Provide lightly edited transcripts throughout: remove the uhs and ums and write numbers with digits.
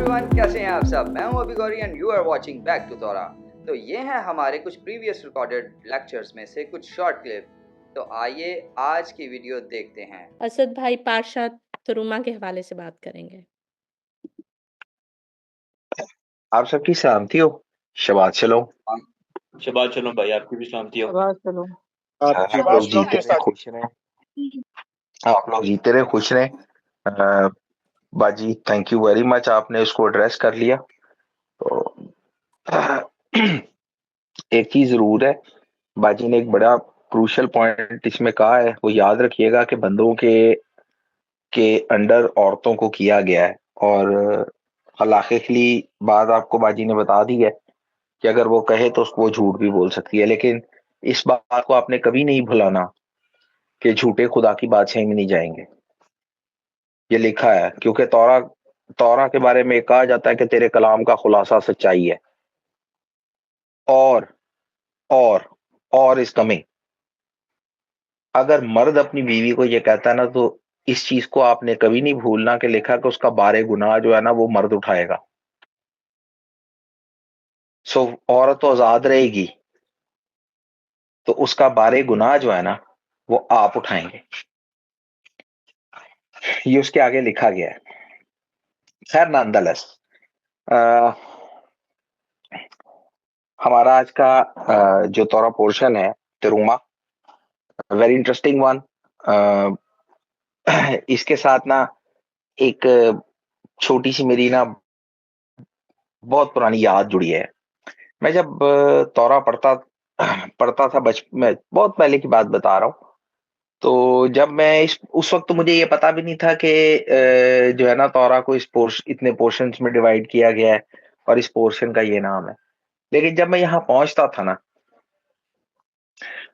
Everyone, कैसे हैं आप सब। मैं हूं अभी Gauri and you are watching back to Torah. तो ये हैं हमारे कुछ प्रीवियस रिकॉर्डेड लेक्चर्स में से कुछ शॉर्ट क्लिप। तो आइए आज की वीडियो देखते हैं। असद भाई पाशा तरुमा के हवाले से बात करेंगे। आप सबकी सलामती हो। शबाद शलोम। शबाद शलोम भाई, आपकी भी सलामती हो। आप लोग जीते रहे, खुश रहे। आप लोग जीते रहे, खुश रहे। बाजी, थैंक यू वेरी मच, आपने उसको एड्रेस कर लिया। तो एक चीज जरूर है, बाजी ने एक बड़ा क्रूशियल पॉइंट इसमें कहा है, वो याद रखिएगा कि बंदों के अंडर औरतों को किया गया है। और हलाकिकली बात आपको बाजी ने बता दी है कि अगर वो कहे तो उसको वो झूठ भी बोल सकती है, लेकिन इस बात को आपने कभी नहीं भुलाना कि झूठे खुदा की बादशाही में नहीं जाएंगे। ये लिखा है, क्योंकि तौरा तौरा के बारे में कहा जाता है कि तेरे कलाम का खुलासा सच्चाई है। और और और इस कमी, अगर मर्द अपनी बीवी को ये कहता है ना, तो इस चीज को आपने कभी नहीं भूलना कि लिखा कि उसका बारे गुनाह जो है ना वो मर्द उठाएगा। सो औरत तो आजाद रहेगी, तो उसका बारे गुनाह जो है ना वो आप उठाएंगे। ये उसके आगे लिखा गया है। खैर नॉनदलेस, हमारा आज का जो तौरा पोर्शन है तिरुमा, वेरी इंटरेस्टिंग वन। इसके साथ ना एक छोटी सी मेरी ना बहुत पुरानी याद जुड़ी है। मैं जब तौरा पढ़ता पढ़ता था बचपन में, बहुत पहले की बात बता रहा हूँ। तो जब मैं उस वक्त तो मुझे ये पता भी नहीं था कि जो है ना तौरा को इतने पोर्शंस में डिवाइड किया गया है और इस पोर्शन का ये नाम है। लेकिन जब मैं यहाँ पहुंचता था ना,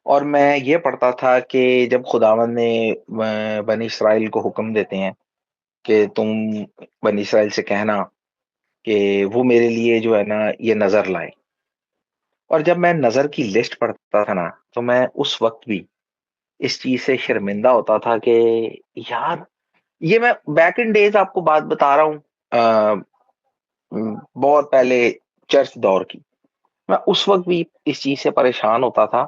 और मैं ये पढ़ता था कि जब खुदावंद ने बनी इसराइल को हुक्म देते हैं कि तुम बनी इसराइल से कहना कि वो मेरे लिए जो है ना ये नजर लाए। और जब मैं नजर की लिस्ट पढ़ता था ना, तो मैं उस वक्त भी इस चीज से शर्मिंदा होता था कि यार, ये मैं बैक इन डेज आपको बात बता रहा हूँ, बहुत पहले चर्च दौर की। मैं उस वक्त भी इस चीज से परेशान होता था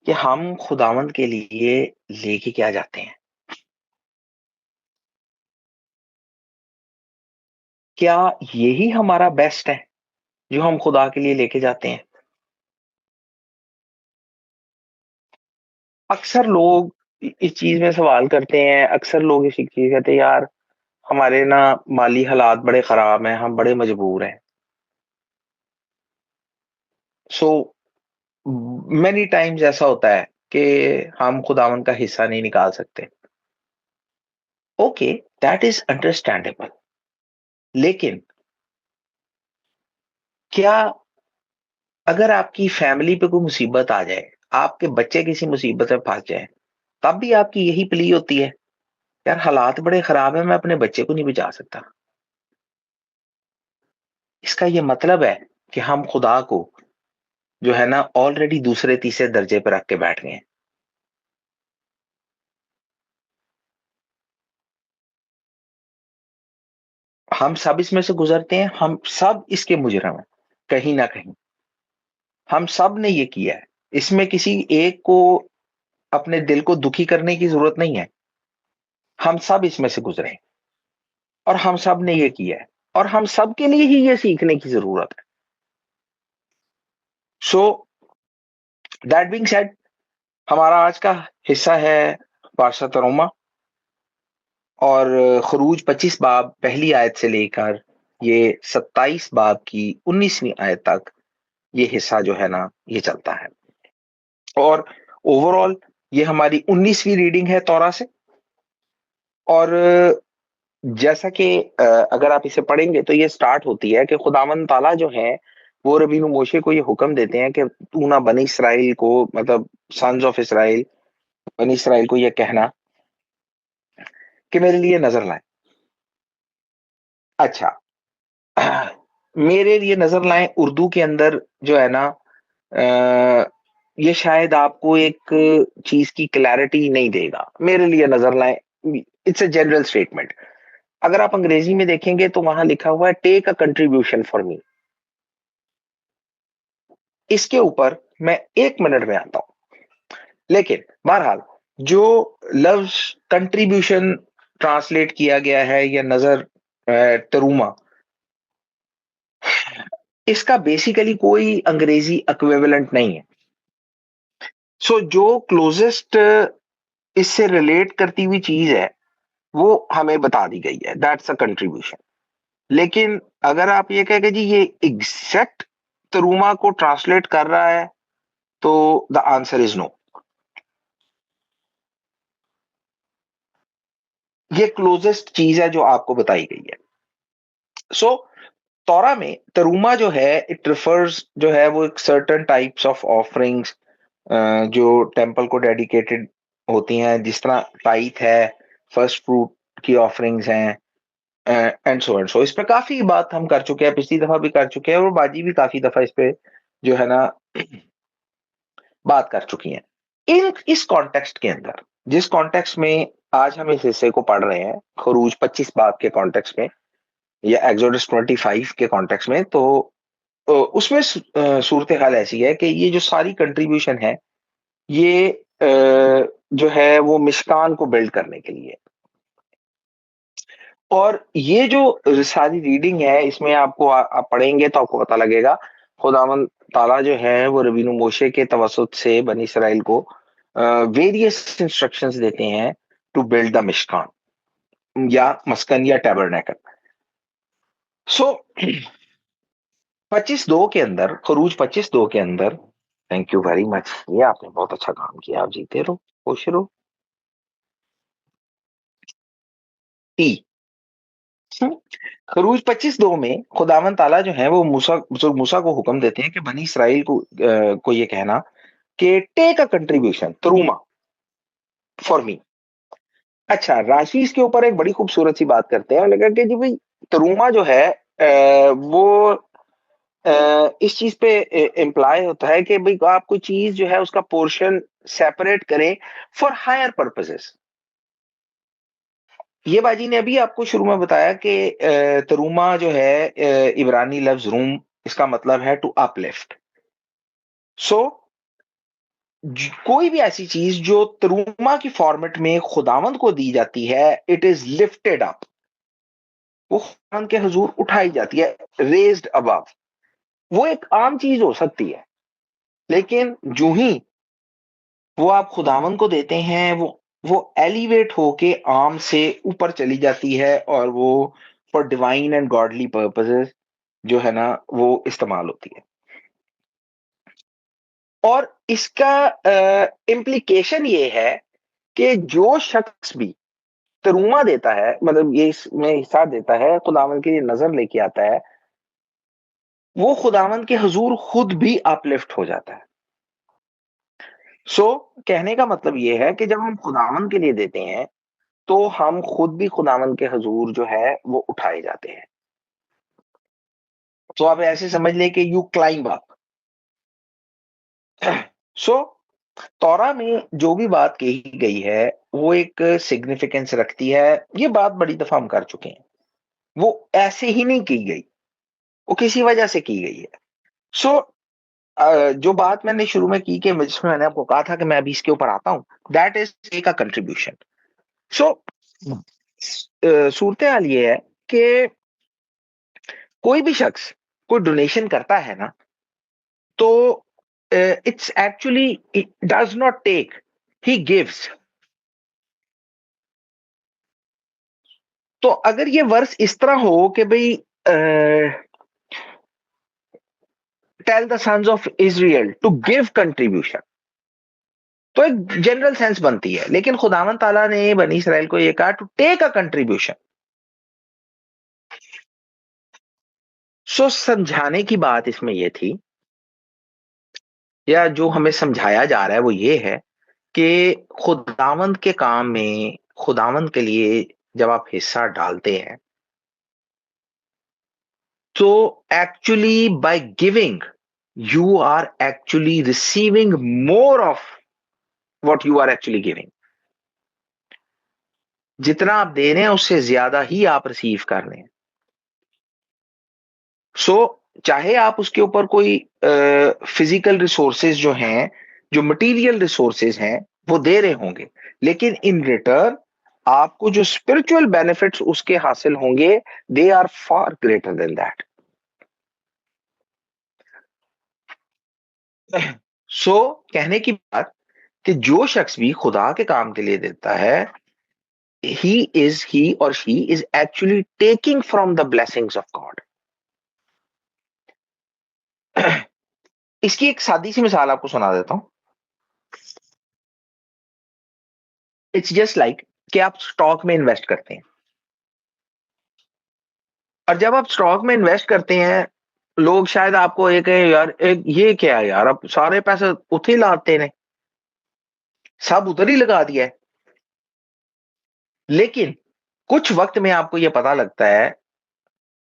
कि हम खुदावंद के लिए लेके क्या जाते हैं। क्या यही हमारा बेस्ट है जो हम खुदा के लिए लेके जाते हैं? अक्सर लोग इस चीज में सवाल करते हैं, अक्सर लोग इस चीज कहते हैं, यार हमारे ना माली हालात बड़े खराब हैं, हम बड़े मजबूर हैं। सो मेनी टाइम्स ऐसा होता है कि हम खुदावंद का हिस्सा नहीं निकाल सकते। Okay, that is understandable. लेकिन क्या अगर आपकी फैमिली पे कोई मुसीबत आ जाए, आपके बच्चे किसी मुसीबत में फंस जाए, तब भी आपकी यही प्ली होती है, यार हालात बड़े खराब है, मैं अपने बच्चे को नहीं बचा सकता। इसका ये मतलब है कि हम खुदा को जो है ना ऑलरेडी दूसरे तीसरे दर्जे पर रख के बैठ गए हैं। हम सब इसमें से गुजरते हैं, हम सब इसके मुजरिम हैं कहीं ना कहीं। हम सब ने ये किया है, इसमें किसी एक को अपने दिल को दुखी करने की जरूरत नहीं है। हम सब इसमें से गुजरे हैं और हम सब ने ये किया है, और हम सब के लिए ही ये सीखने की जरूरत है। सो दैट बीइंग सेड, हमारा आज का हिस्सा है पारसा तरोमा, और खरूज 25 बाब पहली आयत से लेकर ये 27 बाब की 19वीं आयत तक ये हिस्सा जो है ना ये चलता है। और ओवरऑल ये हमारी 19वीं रीडिंग है तौरा से। और जैसा कि अगर आप इसे पढ़ेंगे तो ये स्टार्ट होती है कि खुदावंद ताला जो है वो रबीनु मोशे को ये हुक्म देते हैं कि तू ना बनी इसराइल को, मतलब सन्स ऑफ इसराइल, बनी इसराइल को ये कहना कि मेरे लिए नजर लाए। अच्छा, मेरे लिए नजर लाएं उर्दू के अंदर जो है ना, ये शायद आपको एक चीज की क्लैरिटी नहीं देगा। मेरे लिए नजर लाएं, इट्स अ जनरल स्टेटमेंट। अगर आप अंग्रेजी में देखेंगे तो वहां लिखा हुआ है take a contribution for me. इसके ऊपर मैं 1 मिनट में आता हूं, लेकिन बहरहाल जो लफ्ज कंट्रीब्यूशन ट्रांसलेट किया गया है या नजर तरुमा, इसका बेसिकली कोई अंग्रेजी इक्विवेलेंट नहीं है। सो जो क्लोजेस्ट इससे रिलेट करती हुई चीज है वो हमें बता दी गई है, दैट्स अ कंट्रीब्यूशन। लेकिन अगर आप ये कहें कि जी ये एग्जैक्ट तरुमा को ट्रांसलेट कर रहा है, तो द आंसर इज नो। ये क्लोजेस्ट चीज है जो आपको बताई गई है। सो तौरा में तरुमा जो है इट रिफर्स जो है वो एक सर्टेन टाइप्स ऑफ ऑफरिंग्स जो टेम्पल को डेडिकेटेड होती हैं, जिस तरह टाइथ है, फर्स्ट फ्रूट की ऑफरिंग्स हैं एंड सो एंड सो। इस पे काफी बात हम कर चुके हैं, पिछली दफा भी कर चुके हैं और बाजी भी काफी दफा इस पे जो है ना बात कर चुकी हैं। इस कॉन्टेक्स्ट के अंदर, जिस कॉन्टेक्स्ट में आज हम इस हिस्से को पढ़ रहे हैं, खरूज 25 बाब के कॉन्टेक्स्ट में या एक्सोडस 25 के कॉन्टेक्स्ट में, तो उसमें सूरत हाल ऐसी है कि ये जो सारी कंट्रीब्यूशन है ये जो है वो मिशकान को बिल्ड करने के लिए। और ये जो सारी रीडिंग है इसमें आपको आप पढ़ेंगे तो आपको पता लगेगा खुदावन ताला जो है वो रबीनु मोशे के तवसुत से बनी इसराइल को वेरियस इंस्ट्रक्शंस देते हैं टू बिल्ड द मिशकान या मस्कन या टैबरनेकल। सो 25:2 के अंदर, खरूज 25:2 के अंदर, थैंक यू वेरी मच, ये आपने बहुत अच्छा काम किया, आप जीते रहो, खुश रहो। टी खरूज 25:2 में खुदावन ताला जो है वो बुजुर्ग मूसा को हुक्म देते हैं कि बनी इसराइल को ये कहना कि टेक अ कंट्रीब्यूशन तरुमा फॉर मी। अच्छा, राशि इसके ऊपर एक बड़ी खूबसूरत सी बात करते हैं, लगा कि जी भाई तरुमा जो है वो इस चीज पे इम्प्लाई होता है कि भाई आप कोई चीज जो है उसका पोर्शन सेपरेट करें फॉर हायर पर्पसेस। ये बाजी ने अभी आपको शुरू में बताया कि तरुमा जो है इब्रानी लफ्ज रूम, इसका मतलब है टू अपलिफ्ट। सो कोई भी ऐसी चीज जो तरुमा की फॉर्मेट में खुदावंद को दी जाती है, इट इज लिफ्टेड अप, वो खुदावंद के हुजूर उठाई जाती है, रेज्ड अबव। वो एक आम चीज हो सकती है, लेकिन जो ही वो आप खुदावंद को देते हैं वो एलिवेट होके आम से ऊपर चली जाती है और वो for divine and godly purposes जो है ना वो इस्तेमाल होती है। और इसका इम्प्लीकेशन ये है कि जो शख्स भी तरुमा देता है, मतलब ये इसमें हिस्सा देता है, खुदावंद के लिए नजर लेके आता है, वो खुदावंद के हुजूर खुद भी अपलिफ्ट हो जाता है। सो कहने का मतलब ये है कि जब हम खुदावंद के लिए देते हैं तो हम खुद भी खुदावंद के हुजूर जो है वो उठाए जाते हैं। तो आप ऐसे समझ लें कि यू क्लाइंब अप। सो तौरा में जो भी बात कही गई है वो एक सिग्निफिकेंस रखती है। ये बात बड़ी दफा हम कर चुके हैं, वो ऐसे ही नहीं की गई, वो किसी वजह से की गई है। सो जो बात मैंने शुरू में की कि जिसमें मैंने आपको कहा था कि मैं अभी इसके ऊपर आता हूं, that is take a contribution. So सूरत हाल ये है कि कोई भी शख्स कोई डोनेशन करता है ना, तो it's actually it does not take, he gives. तो अगर ये वर्स इस तरह हो कि भाई tell the sons of Israel to give contribution, तो एक जनरल सेंस बनती है। लेकिन खुदावन ताला ने बनी इसराइल को ये कहा टू टेक अ कंट्रीब्यूशन। सो समझाने की बात इसमें यह थी, या जो हमें समझाया जा रहा है वो ये है कि खुदावंद के काम में, खुदावंद के लिए जब आप हिस्सा डालते हैं तो actually by giving you are actually receiving more of what you are actually giving. जितना आप दे रहे हैं उससे ज्यादा ही आप रिसीव कर रहे हैं। सो चाहे आप उसके ऊपर कोई फिजिकल रिसोर्सेज जो हैं, जो मटेरियल रिसोर्सेज हैं, वो दे रहे होंगे, लेकिन इन रिटर्न आपको जो स्पिरिचुअल बेनिफिट्स उसके हासिल होंगे, they are far greater than that. So कहने की बात कि जो शख्स भी खुदा के काम के लिए देता है, he or she is actually taking from the blessings of God. इसकी एक सादी सी मिसाल आपको सुना देता हूं। इट्स जस्ट लाइक कि आप स्टॉक में इन्वेस्ट करते हैं, और जब आप स्टॉक में इन्वेस्ट करते हैं, लोग शायद आपको एक यार एक ये क्या है यार, अब सारे पैसे उथे ही लाते ने, सब उधर ही लगा दिया है। लेकिन कुछ वक्त में आपको यह पता लगता है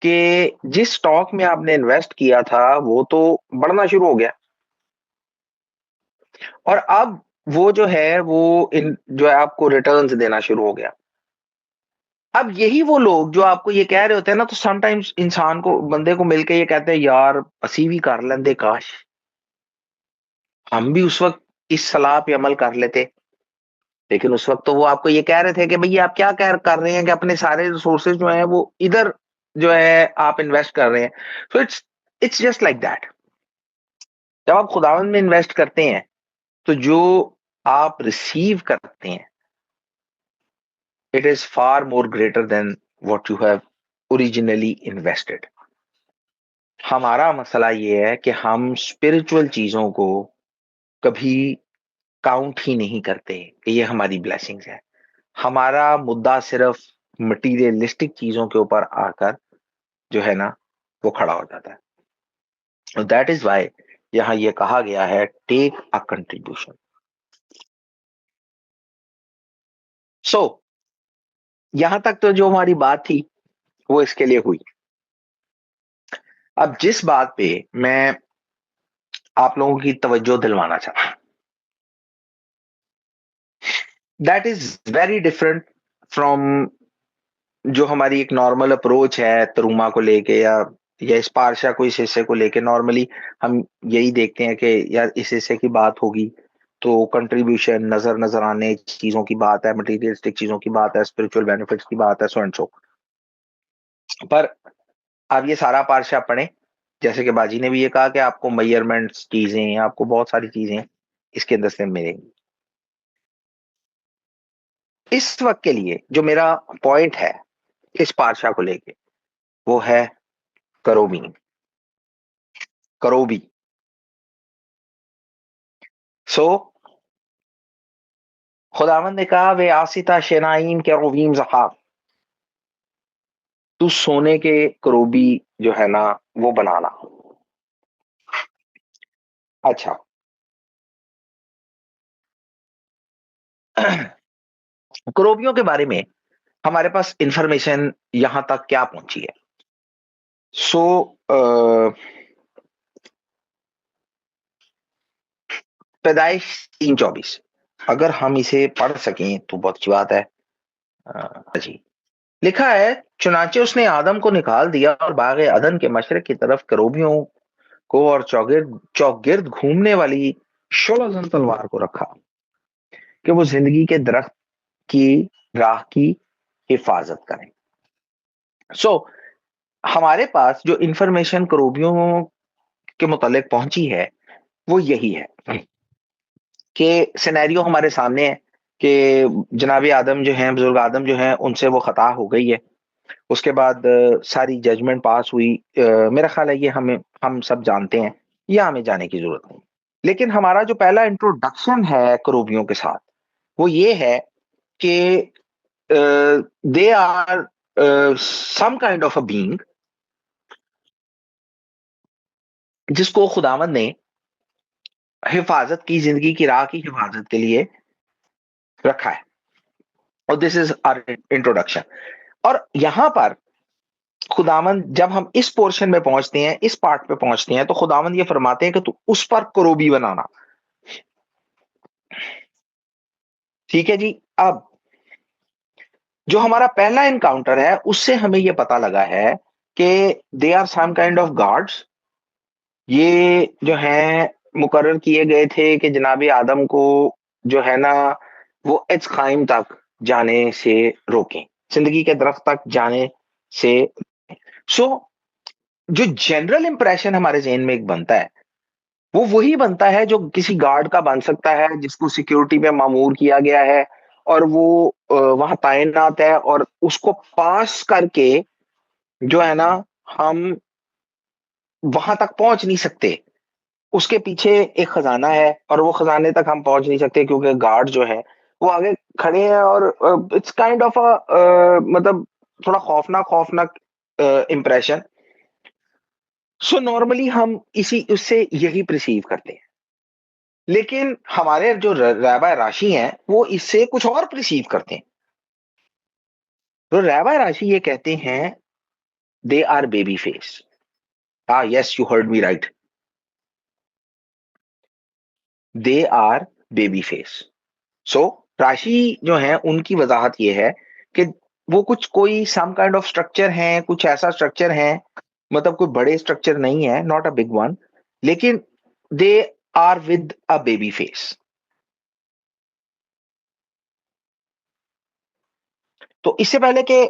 कि जिस स्टॉक में आपने इन्वेस्ट किया था वो तो बढ़ना शुरू हो गया, और अब वो जो है वो जो है आपको रिटर्न्स देना शुरू हो गया। अब यही वो लोग जो आपको ये कह रहे होते हैं ना, तो समटाइम्स इंसान को, बंदे को मिलके ये कहते हैं यार असी भी कर लेंदे, काश हम भी उस वक्त इस सलाह पे अमल कर लेते। लेकिन उस वक्त तो वो आपको ये कह रहे थे कि भैया आप क्या कर रहे हैं कि अपने सारे रिसोर्सेज जो है वो इधर जो है आप इन्वेस्ट कर रहे हैं। So it's just like that. जब आप खुदावंद में इन्वेस्ट करते हैं तो जो आप रिसीव करते हैं, it is far more greater than what you have originally invested. हमारा मसला ये है कि हम स्पिरिचुअल चीजों को कभी काउंट ही नहीं करते कि ये हमारी ब्लेसिंग्स है। हमारा मुद्दा सिर्फ मटीरियलिस्टिक चीजों के ऊपर आकर जो है ना वो खड़ा हो जाता है। दैट इज वाई यहां ये कहा गया है टेक अ कंट्रीब्यूशन। सो यहां तक तो जो हमारी बात थी वो इसके लिए हुई। अब जिस बात पे मैं आप लोगों की तवज्जो दिलवाना चाहता हूं, that is very different from जो हमारी एक नॉर्मल अप्रोच है तरुमा को लेके, या इस पारशा को, इस हिस्से को लेके। नॉर्मली हम यही देखते हैं कि यार इस हिस्से की बात होगी तो कंट्रीब्यूशन, नजर आने चीजों की बात है, मटेरियलिस्टिक चीजों की बात है, स्पिरिचुअल बेनिफिट्स की बात है, सो एंड सो। पर आप ये सारा पारशा पढ़ें, जैसे कि बाजी ने भी ये कहा कि आपको मेजरमेंट्स चीजें, आपको बहुत सारी चीजें इसके अंदर से मिलेंगी। इस वक्त के लिए जो मेरा पॉइंट है इस पारशा को लेके वो है करोबी। करोबी सो खुदावंद ने कहा वे आसिता शेनाइन के रोवीम जहाब, तू सोने के करोबी जो है ना वो बनाना। अच्छा, करोबियों के बारे में हमारे पास इंफॉर्मेशन यहां तक क्या पहुंची है। सो पैदाइश 3:24 अगर हम इसे पढ़ सकें तो बहुत अच्छी बात है। जी, लिखा है चुनाचे उसने आदम को निकाल दिया और बाग अदन के मशरक की तरफ करोबियों को और चौगिर्द घूमने वाली शोलाजन तलवार को रखा कि वो जिंदगी के दरख्त की राह की हिफाजत करें। सो हमारे पास जो इंफॉर्मेशन करोबियों के मुतालिक पहुंची है वो यही है कि सिनेरियो हमारे सामने है कि जनाब आदम जो हैं, बुजुर्ग आदम जो हैं, उनसे वो खता हो गई है। उसके बाद सारी जजमेंट पास हुई। मेरा ख्याल है ये हम सब जानते हैं, या हमें जाने की जरूरत नहीं। लेकिन हमारा जो पहला इंट्रोडक्शन है करोबियों के साथ वो ये है कि they are some kind of a being जिसको खुदावंद ने हिफाजत की, जिंदगी की राह की हिफाजत के लिए रखा है। और दिस इज आवर इंट्रोडक्शन। और यहां पर खुदावंद, जब हम इस पोर्शन में पहुंचते हैं, इस पार्ट पे पहुंचते हैं, तो खुदावंद ये फरमाते हैं कि तू उस पर करोबी बनाना। ठीक है जी। अब जो हमारा पहला एनकाउंटर है उससे हमें ये पता लगा है कि they are some kind of gods. ये जो है मुकर्रर किए गए थे कि जनाब आदम को जो है ना वो इस कायम तक जाने से रोकें, जिंदगी के दरख्त तक जाने से। सो जो जनरल इंप्रेशन हमारे जहन में एक बनता है वो वही बनता है जो किसी गार्ड का बन सकता है जिसको सिक्योरिटी में मामूर किया गया है और वो वहां तैनात है और उसको पास करके जो है ना हम वहां तक पहुंच नहीं सकते। उसके पीछे एक खजाना है और वो खजाने तक हम पहुंच नहीं सकते क्योंकि गार्ड जो है वो आगे खड़े हैं और इट्स काइंड ऑफ मतलब थोड़ा खौफनाक खौफनाक इंप्रेशन। सो नॉर्मली हम इसी उससे यही प्रिसीव करते हैं, लेकिन हमारे जो रैबा राशि हैं वो इससे कुछ और प्रिसीव करते हैं। तो रैबा राशि ये कहते हैं दे आर बेबी फेस। हाँ, yes, you heard me right, they are baby face. So Rashi जो है उनकी वजाहत ये है कि वो कुछ कोई सम काइंड ऑफ स्ट्रक्चर है, कुछ ऐसा स्ट्रक्चर है, मतलब कोई बड़े स्ट्रक्चर नहीं है, नॉट अ बिग वन, लेकिन they are with a baby face. तो इससे पहले कि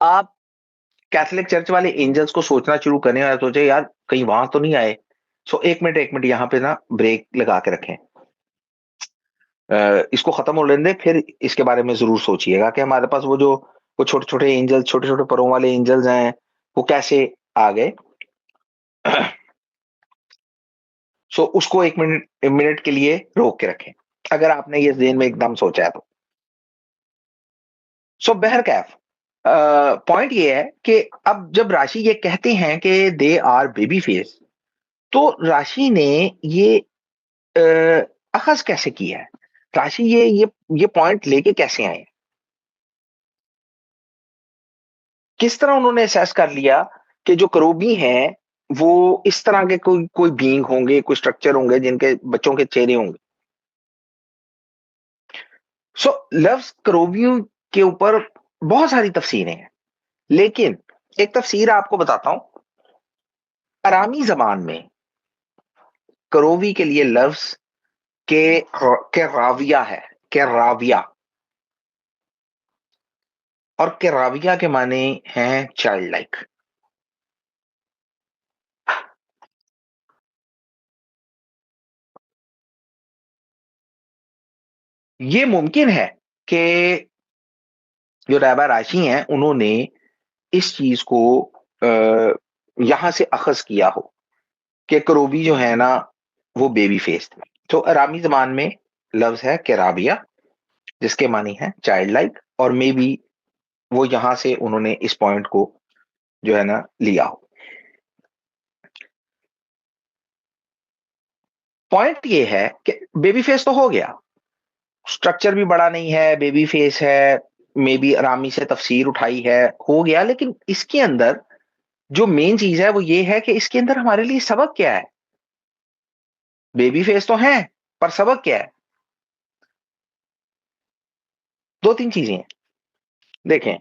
आप कैथोलिक चर्च वाले एंजल्स को सोचना शुरू करें और सोचे यार कहीं वहां तो नहीं आए, सो एक मिनट यहाँ पे ना ब्रेक लगा के रखें। इसको खत्म हो लेने दें, फिर इसके बारे में जरूर सोचिएगा कि हमारे पास वो छोटे छोटे एंजल्स, छोटे छोटे परों वाले एंजल्स हैं, वो कैसे आ गए। सो उसको एक मिनट के लिए रोक के रखें अगर आपने ये ज़हन में एकदम सोचा है तो। सो बहरकैफ पॉइंट ये है कि अब जब राशि ये कहते हैं कि दे आर बेबी फेस, तो राशि ने ये अखज कैसे किया है, राशि ये पॉइंट लेके कैसे आए, किस तरह उन्होंने असेस कर लिया कि जो करोबी हैं वो इस तरह के कोई कोई बीइंग होंगे, कोई स्ट्रक्चर होंगे जिनके बच्चों के चेहरे होंगे। सो लफ्ज करोबियों के ऊपर बहुत सारी तफसीरें हैं, लेकिन एक तफसीर आपको बताता हूं। अरामी जबान में करोवी के लिए लफ्ज के राविया है, के राविया, और के राविया के माने हैं चाइल्ड लाइक। ये मुमकिन है कि जो रैबा राशि हैं उन्होंने इस चीज को यहां से अखज किया हो कि करोबी जो है ना वो बेबी फेस थे। तो अरामी जबान में लफ्ज है केराबिया जिसके मानी है चाइल्ड लाइक, और मे बी वो यहां से उन्होंने इस पॉइंट को जो है ना लिया हो। पॉइंट ये है कि बेबी फेस तो हो गया, स्ट्रक्चर भी बड़ा नहीं है, बेबी फेस है, मे बी आरामी से तफसीर उठाई है, हो गया, लेकिन इसके अंदर जो मेन चीज है वो ये है कि इसके अंदर हमारे लिए सबक क्या है। बेबी फेस तो है पर सबक क्या है, दो तीन चीजें हैं। देखें,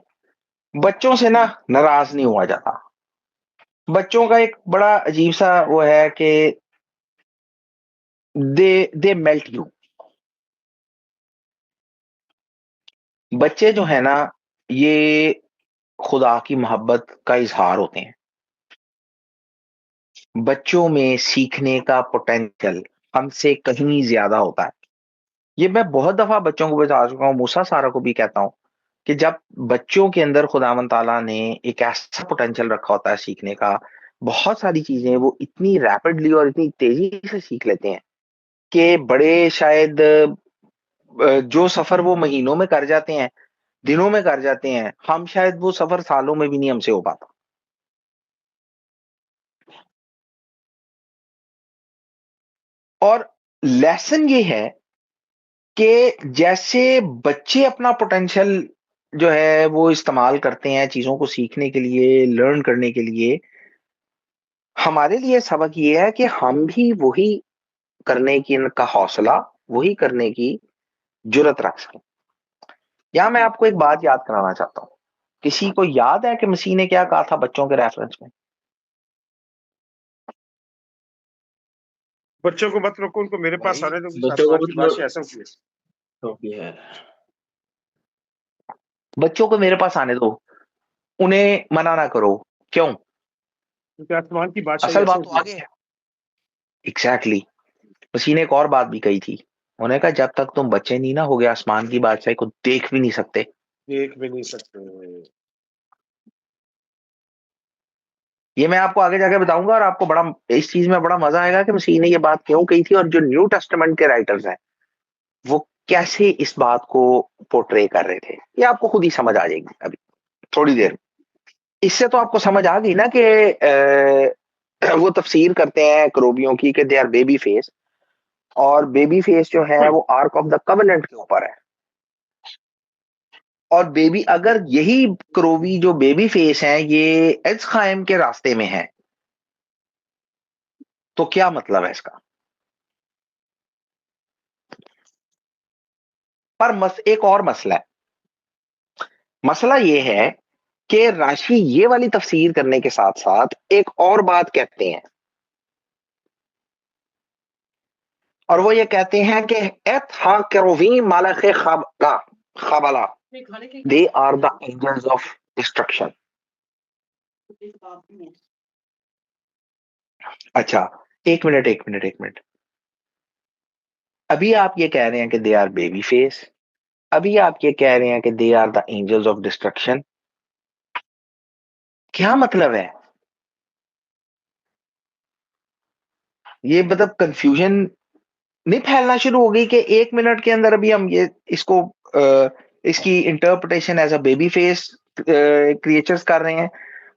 बच्चों से ना नाराज नहीं हुआ जाता। बच्चों का एक बड़ा अजीब सा वो है कि दे मेल्ट यू। बच्चे जो है ना ये खुदा की मोहब्बत का इजहार होते हैं। बच्चों में सीखने का पोटेंशियल हमसे कहीं ज्यादा होता है। ये मैं बहुत दफा बच्चों को बता चुका हूँ, मूसा सारा को भी कहता हूँ कि जब बच्चों के अंदर खुदावंद ताला ने एक ऐसा पोटेंशियल रखा होता है सीखने का, बहुत सारी चीजें वो इतनी रैपिडली और इतनी तेजी से सीख लेते हैं कि बड़े शायद जो सफर वो महीनों में कर जाते हैं, दिनों में कर जाते हैं, हम शायद वो सफर सालों में भी नहीं हमसे हो पाता। और लेसन ये है कि जैसे बच्चे अपना पोटेंशियल जो है वो इस्तेमाल करते हैं चीजों को सीखने के लिए, लर्न करने के लिए, हमारे लिए सबक ये है कि हम भी वही करने की का हौसला, वही करने की जुर्रत रख सकें। यहाँ मैं आपको एक बात याद कराना चाहता हूँ। किसी को याद है कि मसीह ने क्या कहा था बच्चों के रेफरेंस में? बच्चों को मत रोको, उनको मेरे पास भाई, आने दो, बच्चों को आसमान की मत बादशाह ऐसा हुई है। तो भी है। बच्चों को मेरे पास आने दो, उन्हें मना ना करो। क्यों? क्योंकि आसमान की बादशाह असल ऐसा बात तो हुई आगे है। एग्जैक्टली। मसीह ने एक और बात भी कही थी। उन्होंने कहा जब तक तुम बच्चे नहीं ना हो गए आसमान की बादशाही को देख भी नहीं सकते। देख भी नहीं सकते। ये मैं आपको आगे जाके बताऊंगा और आपको बड़ा इस चीज में बड़ा मजा आएगा कि मसीह ने ये बात क्यों कही थी और जो न्यू टेस्टामेंट के राइटर्स हैं वो कैसे इस बात को पोर्ट्रे कर रहे थे। ये आपको खुद ही समझ आ जाएगी अभी थोड़ी देर में। इससे तो आपको समझ आ गई ना कि वो तफसीर करते हैं करोबियों की कि दे आर बेबी फेस, और बेबी फेस जो है वो आर्क ऑफ द कवेनेंट के ऊपर है। और बेबी, अगर यही क्रोवी जो बेबी फेस हैं ये एज कायम के रास्ते में है तो क्या मतलब है इसका? पर एक और मसला है। मसला ये है कि राशि ये वाली तफसीर करने के साथ साथ एक और बात कहते हैं, और वो ये कहते हैं कि एत हा केरोवीम मालखे खबला, they are the angels of destruction. अच्छा, एक मिनट एक मिनट एक मिनट। अभी आप ये कह रहे हैं कि दे आर बेबी फेस, अभी आप ये कह रहे हैं कि they are the angels of destruction. क्या मतलब है? ये मतलब कंफ्यूजन नहीं फैलना शुरू हो गई कि एक मिनट के अंदर अभी हम ये इसको इसकी interpretation as a baby face creatures कर रहे हैं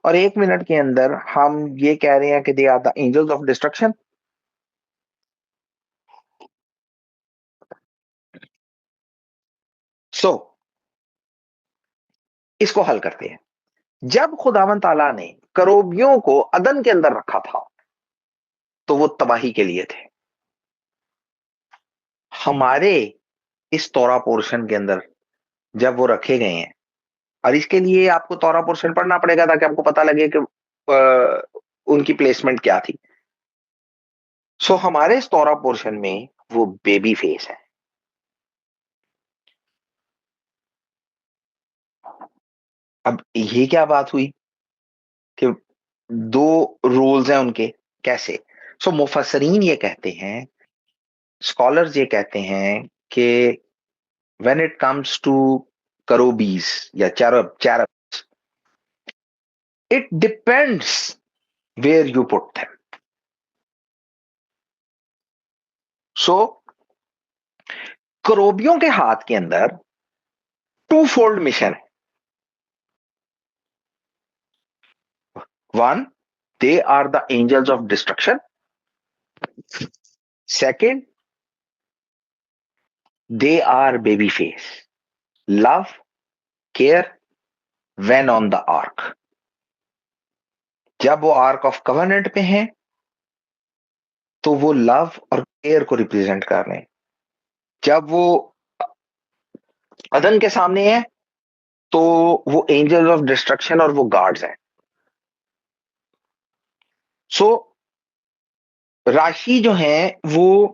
और एक मिनट के अंदर हम ये कह रहे हैं कि they are the angels of destruction. So इसको हल करते हैं। जब खुदावन ताला ने करोबियों को अदन के अंदर रखा था तो वो तबाही के लिए थे। हमारे इस तौरा पोर्शन के अंदर जब वो रखे गए हैं, और इसके लिए आपको तौरा पोर्शन पढ़ना पड़ेगा ताकि आपको पता लगे कि उनकी प्लेसमेंट क्या थी। सो हमारे इस तौरा पोर्शन में वो बेबी फेस है। अब ये क्या बात हुई कि दो रोल्स हैं उनके, कैसे? सो मुफस्सरीन ये कहते हैं, स्कॉलर्स ये कहते हैं कि व्हेन इट कम्स टू करोबीज या cherub, it depends where you put them. So करोबियों के हाथ के अंदर टू फोल्ड मिशन है। One, they are the angels of destruction. Second, they are baby face, love care when on the ark. जब वो आर्क ऑफ कवेनेंट पे हैं तो वो लव और केयर को रिप्रेजेंट कर रहे हैं। जब वो अदन के सामने है तो वो एंजल्स ऑफ डिस्ट्रक्शन और वो गार्ड्स हैं। सो राशि जो है वो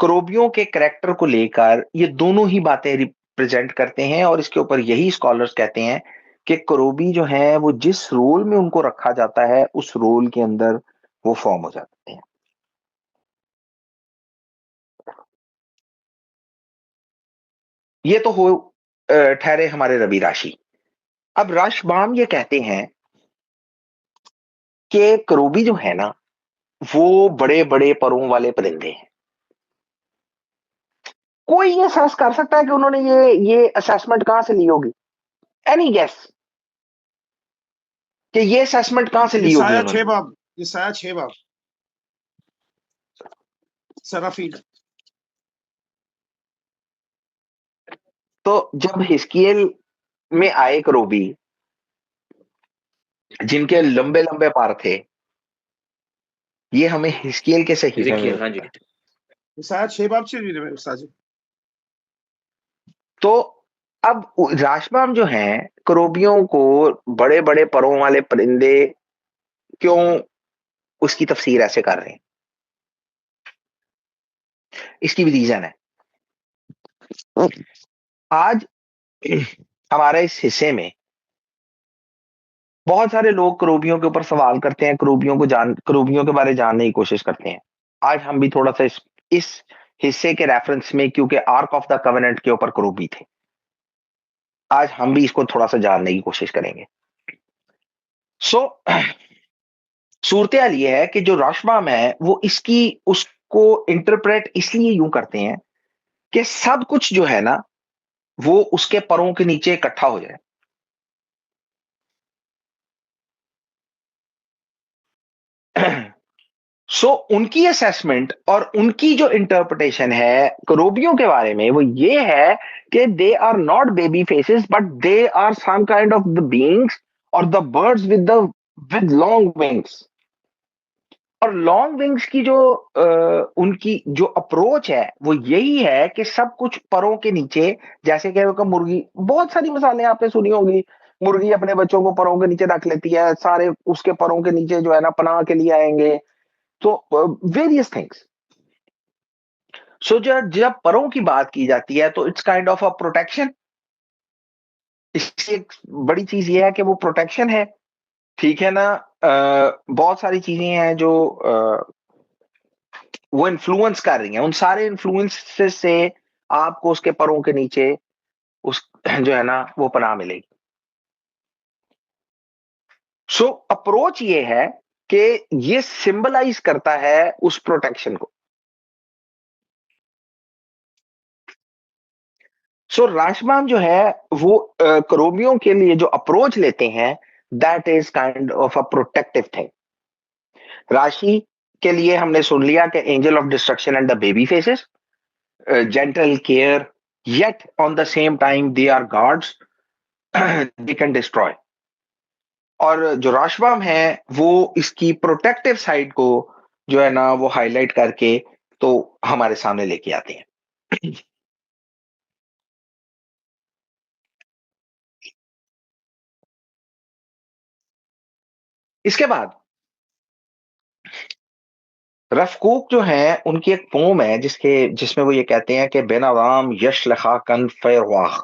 क्रोबियों के कैरेक्टर को लेकर ये दोनों ही बातें रिप्रेजेंट करते हैं, और इसके ऊपर यही स्कॉलर्स कहते हैं कि क्रोबी जो है वो जिस रोल में उनको रखा जाता है उस रोल के अंदर वो फॉर्म हो जाते हैं। ये तो हो ठहरे हमारे रवि राशि। अब राशबाम ये कहते हैं कि क्रोबी जो है ना वो बड़े बड़े परों वाले परिंदे हैं। कोई ये असेस कर सकता है कि उन्होंने ये असेसमेंट कहां से ली होगी? एनी गेस कि ये असेसमेंट कहां से ली होगी यसाया उन्होंने? 6 बाब, यसाया 6 बाब, सराफील। तो जब हिस्कियल में आए क्रोबी जिनके लंबे लंबे पार थे, ये हमें हिस्कियल के सहीफे में देखिए, हाँ जी। यसाया 6 बाब से उस्ताद जी। तो अब राशमाम जो हैं करोबियों को बड़े बड़े परों वाले परिंदे क्यों उसकी तफसीर ऐसे कर रहे हैं, इसकी भी रीजन है। आज हमारे इस हिस्से में बहुत सारे लोग करोबियों के ऊपर सवाल करते हैं, करोबियों के बारे जानने की कोशिश करते हैं। आज हम भी थोड़ा सा इस हिस्से के रेफरेंस में, क्योंकि आर्क ऑफ द कवेनेंट के ऊपर करोबी थे, आज हम भी इसको थोड़ा सा जानने की कोशिश करेंगे। सूरत हाल ये है कि जो राशमाम है वो उसको इंटरप्रेट इसलिए यूं करते हैं कि सब कुछ जो है ना वो उसके परों के नीचे इकट्ठा हो जाए। उनकी असेसमेंट और उनकी जो इंटरप्रिटेशन है करोबियों के बारे में वो ये है कि they are not baby faces but they are some kind of the beings और the birds with long wings. और लॉन्ग विंग्स की जो उनकी जो अप्रोच है वो यही है कि सब कुछ परों के नीचे, जैसे कि मुर्गी, बहुत सारी मिसालें आपने सुनी होगी, मुर्गी अपने बच्चों को परों के नीचे रख लेती है, सारे उसके परों के नीचे जो है ना पनाह के लिए आएंगे, तो वेरियस थिंग्स। जब परों की बात की जाती है तो it's kind of a protection. इसकी एक बड़ी चीज ये है कि वो प्रोटेक्शन है, ठीक है ना। बहुत सारी चीजें हैं जो वो इन्फ्लुएंस कर रही हैं, उन सारे इन्फ्लुएंसेस से आपको उसके परों के नीचे उस जो है ना वो पनाह मिलेगी। अप्रोच ये है कि ये सिंबलाइज करता है उस प्रोटेक्शन को। राशमाम जो है वो करोबियों के लिए जो अप्रोच लेते हैं that is kind of a protective thing. राशि के लिए हमने सुन लिया कि angel of destruction and the baby faces, gentle care, yet on the same time they are gods, they can destroy। और जो राशवाम है वो इसकी प्रोटेक्टिव साइड को जो है ना वो हाईलाइट करके तो हमारे सामने लेके आते हैं। इसके बाद रफकूक जो है उनकी एक पोम है जिसमें वो ये कहते हैं कि बेनाराम यश लखा कन फैरवाह।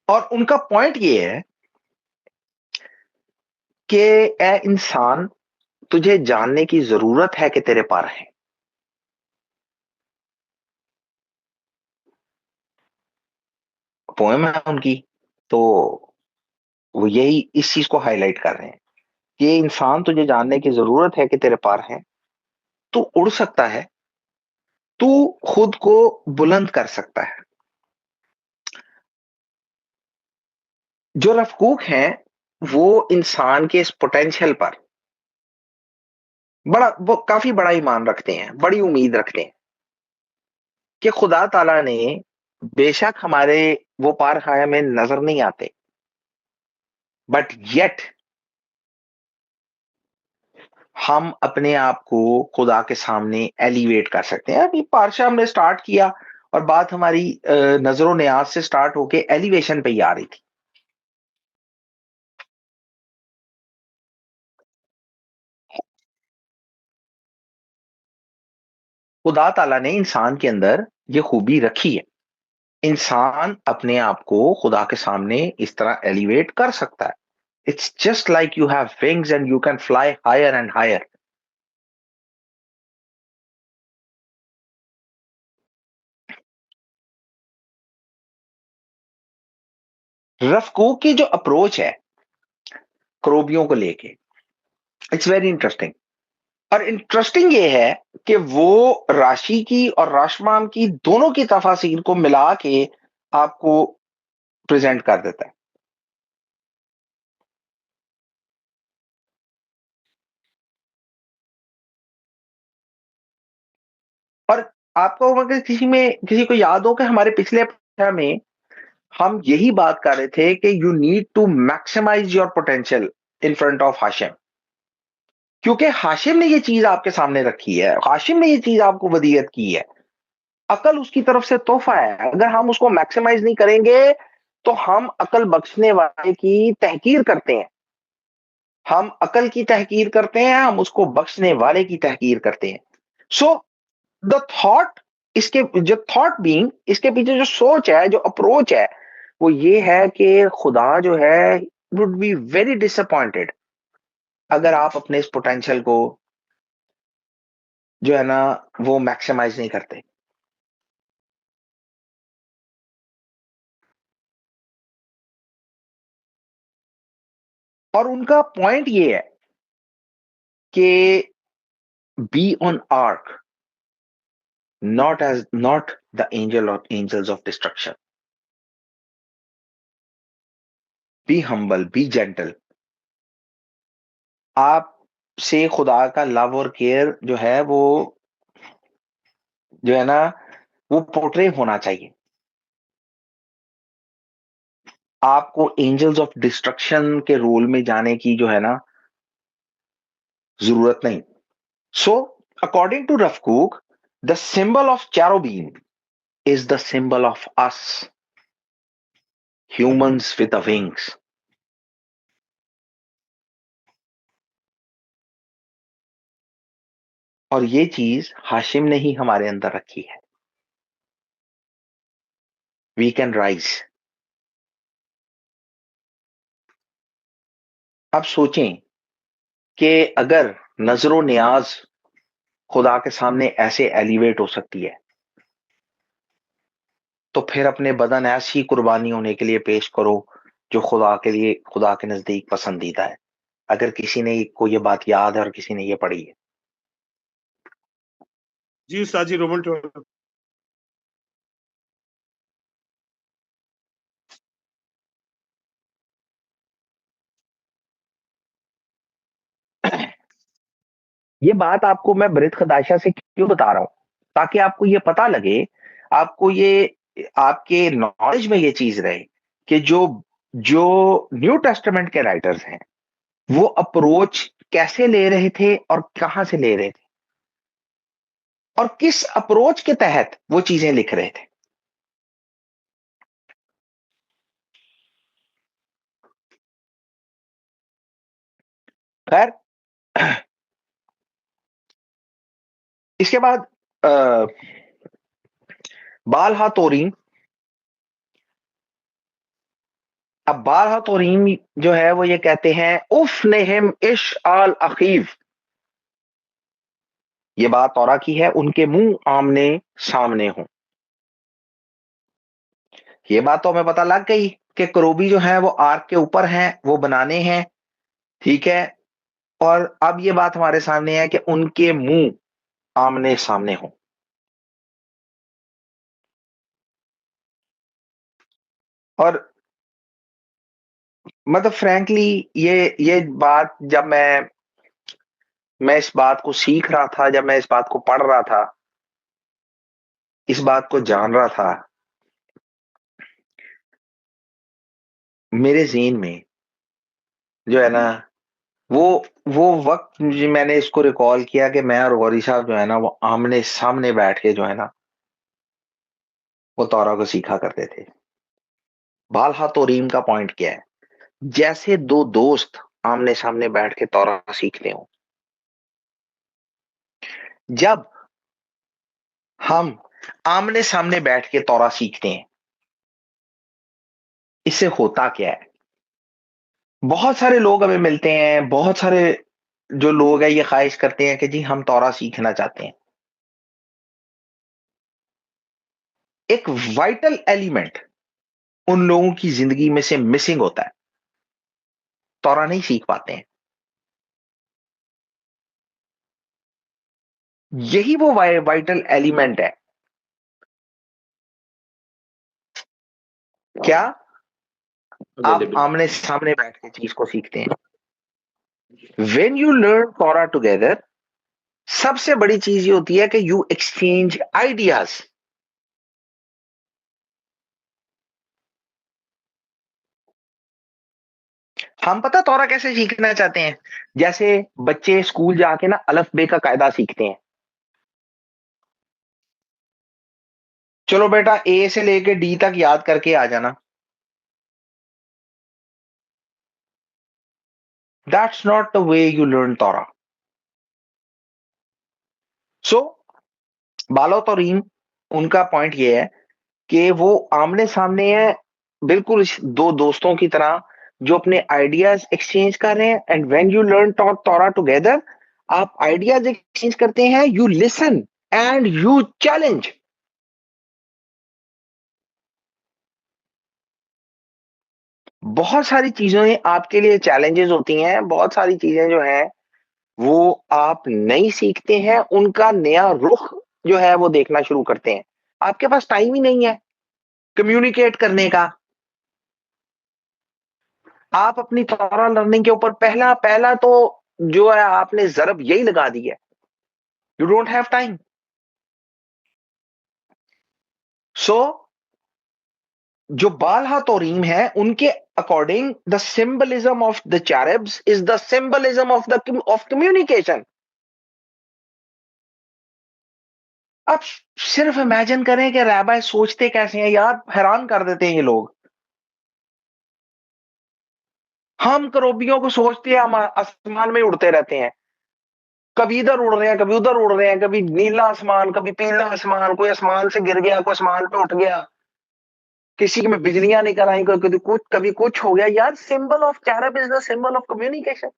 और उनका पॉइंट ये है कि ए इंसान तुझे जानने की जरूरत है कि तेरे पर है। पोएम है उनकी, तो वो यही इस चीज को हाईलाइट कर रहे हैं कि ये इंसान तुझे जानने की जरूरत है कि तेरे पार है, तू उड़ सकता है, तू खुद को बुलंद कर सकता है। जो रफकूक हैं वो इंसान के इस पोटेंशियल पर वो काफी बड़ा ईमान रखते हैं, बड़ी उम्मीद रखते हैं कि खुदा ताला ने बेशक हमारे वो पार हमें नजर नहीं आते, बट येट हम अपने आप को खुदा के सामने एलिवेट कर सकते हैं। अभी पारशा हमने स्टार्ट किया और बात हमारी नजरों न्याज से स्टार्ट होके एलिवेशन पे ही आ रही थी। खुदा ताला ने इंसान के अंदर ये खूबी रखी है, इंसान अपने आप को खुदा के सामने इस तरह एलिवेट कर सकता है। It's just like you have wings and you can fly higher and higher. रफकू की जो अप्रोच है क्रोबियों को लेके, इट्स वेरी इंटरेस्टिंग। और इंटरेस्टिंग ये है कि वो राशि की और राशमाम की दोनों की तफासीर को मिला के आपको प्रेजेंट कर देता है। और आपको अगर किसी को याद हो कि हमारे पिछले एपिसोड में हम यही बात कर रहे थे कि you need to maximise your potential in front of Hashem, क्योंकि हाशिम ने ये चीज आपके सामने रखी है, हाशिम ने ये चीज आपको वदीयत की है अकल उसकी तरफ से तोहफा है। अगर हम उसको मैक्सिमाइज नहीं करेंगे तो हम अकल बख्शने वाले की तहकीर करते हैं। हम अकल की तहकीर करते हैं, हम उसको बख्शने वाले की तहकीर करते हैं। सो द थॉट, इसके जो थॉट बीइंग, इसके पीछे जो सोच है, जो अप्रोच है, वो ये है कि खुदा जो है वुड बी वेरी डिसअपॉइंटेड अगर आप अपने इस पोटेंशियल को जो है ना वो मैक्सिमाइज नहीं करते। और उनका पॉइंट ये है कि be on arc, not the angels of destruction. Be humble, be gentle. आप से खुदा का लव और केयर जो है वो जो है ना वो पोर्ट्रे होना चाहिए। आपको एंजल्स ऑफ डिस्ट्रक्शन के रोल में जाने की जो है ना जरूरत नहीं। सो अकॉर्डिंग टू रफकूक, the symbol of cherubim is the symbol of us, humans with the wings. और ये चीज हाशिम ने ही हमारे अंदर रखी है। We can rise. अब सोचें कि अगर नजरो नियाज खुदा के सामने ऐसे एलिवेट हो सकती है, तो फिर अपने बदन ऐसी कुर्बानी होने के लिए पेश करो जो खुदा के लिए, खुदा के नजदीक पसंदीदा है। अगर किसी ने को ये बात याद है और किसी ने ये पढ़ी है। जी उस्ताद जी, रोमन 12। ये बात आपको मैं बृहत खदाशा से क्यों बता रहा हूं, ताकि आपको ये पता लगे, आपको ये आपके नॉलेज में ये चीज रहे कि जो जो न्यू टेस्टामेंट के राइटर्स हैं वो अप्रोच कैसे ले रहे थे और कहां से ले रहे थे और किस अप्रोच के तहत वो चीजें लिख रहे थे। खैर, इसके बाद बालहा तोरीम। अब बालहा तोरीम जो है वो ये कहते हैं उफ नेहिम इश आल अखीव। ये बात तौरा की है, उनके मुंह आमने सामने हो। ये बात तो हमें पता लग गई कि करोबी जो है वो आर्क के ऊपर हैं, वो बनाने हैं, ठीक है। और अब ये बात हमारे सामने है कि उनके मुंह आमने सामने हो। और मतलब फ्रैंकली ये बात जब मैं इस बात को सीख रहा था, जब मैं इस बात को पढ़ रहा था, इस बात को जान रहा था, मेरे ज़हन में जो है ना वो वो वक्त मुझे, मैंने इसको रिकॉल किया कि मैं और गौरी साहब जो है ना वो आमने सामने बैठ के जो है ना वो तौरा को सीखा करते थे। बालहा तोरीम का पॉइंट क्या है? जैसे दो दोस्त आमने सामने बैठ के तौरा सीखते हो। जब हम आमने सामने बैठ के तौरा सीखते हैं, इससे होता क्या है? बहुत सारे लोग हमें मिलते हैं, बहुत सारे जो लोग हैं ये ख्वाहिश करते हैं कि जी हम तौरा सीखना चाहते हैं। एक वाइटल एलिमेंट उन लोगों की जिंदगी में से मिसिंग होता है, तौरा नहीं सीख पाते हैं। यही वो वाइटल एलिमेंट है। क्या आप Available. आमने सामने बैठ के चीज को सीखते हैं? When you learn Torah together, सबसे बड़ी चीज ये होती है कि यू एक्सचेंज आइडियाज। हम पता तौरा कैसे सीखना चाहते हैं? जैसे बच्चे स्कूल जाके ना अलफ बे का कायदा सीखते हैं। चलो बेटा, ए से लेके डी तक याद करके आ जाना। That's not the way you learn तोरा। सो बालो तोरीन, उनका पॉइंट ये है कि वो आमने सामने है, बिल्कुल दो दोस्तों की तरह जो अपने आइडियाज एक्सचेंज कर रहे हैं। एंड व्हेन यू लर्न तोरा टुगेदर, आप आइडियाज एक्सचेंज करते हैं, you listen and you challenge. बहुत सारी चीजें आपके लिए चैलेंजेस होती हैं, बहुत सारी चीजें जो हैं वो आप नहीं सीखते हैं, उनका नया रुख जो है वो देखना शुरू करते हैं। आपके पास टाइम ही नहीं है कम्युनिकेट करने का। आप अपनी तोरा लर्निंग के ऊपर पहला पहला तो जो है आपने जरब यही लगा दी है, you don't have time. So जो बालहा तोरीम है, उनके according the symbolism of the cherubs is the symbolism of communication. अब सिर्फ इमेजिन करें कि रैबाई सोचते कैसे हैं यार, हैरान कर देते हैं ये लोग। हम करोबियों को सोचते हैं, हम आसमान में उड़ते रहते हैं, कभी इधर उड़ रहे हैं, कभी उधर उड़ रहे हैं, कभी नीला आसमान, कभी पीला आसमान, कोई आसमान से गिर गया, कोई आसमान पे उठ गया, किसी में बिजलियां निकल आई, कभी कुछ हो गया। यार symbol of cherub is the symbol of communication,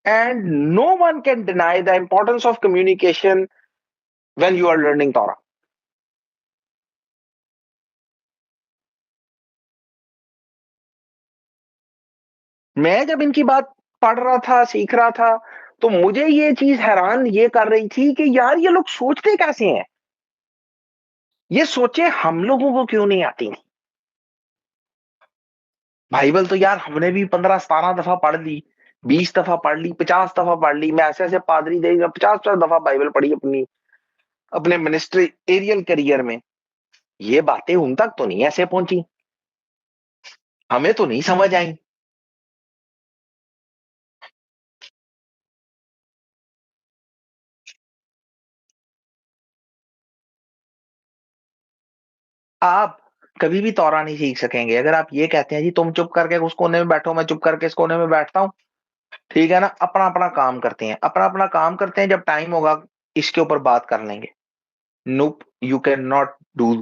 and no one can deny the importance of communication when you are learning Torah. मैं जब इनकी बात पढ़ रहा था, सीख रहा था, तो मुझे ये चीज हैरान ये कर रही थी कि यार ये लोग सोचते कैसे हैं, ये सोचे हम लोगों को क्यों नहीं आती। बाइबल तो यार हमने भी 15-17 दफा पढ़ ली, 20 दफा पढ़ ली, 50 दफा पढ़ ली। मैं ऐसे ऐसे पादरी दे 50-50 दफा बाइबल पढ़ी अपने मिनिस्ट्री एरियल करियर में। ये बातें उन तक तो नहीं ऐसे पहुंची, हमें तो नहीं समझ आई। आप कभी भी तौरा नहीं सीख सकेंगे अगर आप ये कहते हैं जी तुम चुप करके उस कोने में बैठो, मैं चुप करके इस कोने में बैठता हूं। ठीक है ना, अपना अपना काम करते हैं, अपना अपना काम करते हैं। जब टाइम होगा इसके ऊपर बात कर लेंगे। Nope, you can not do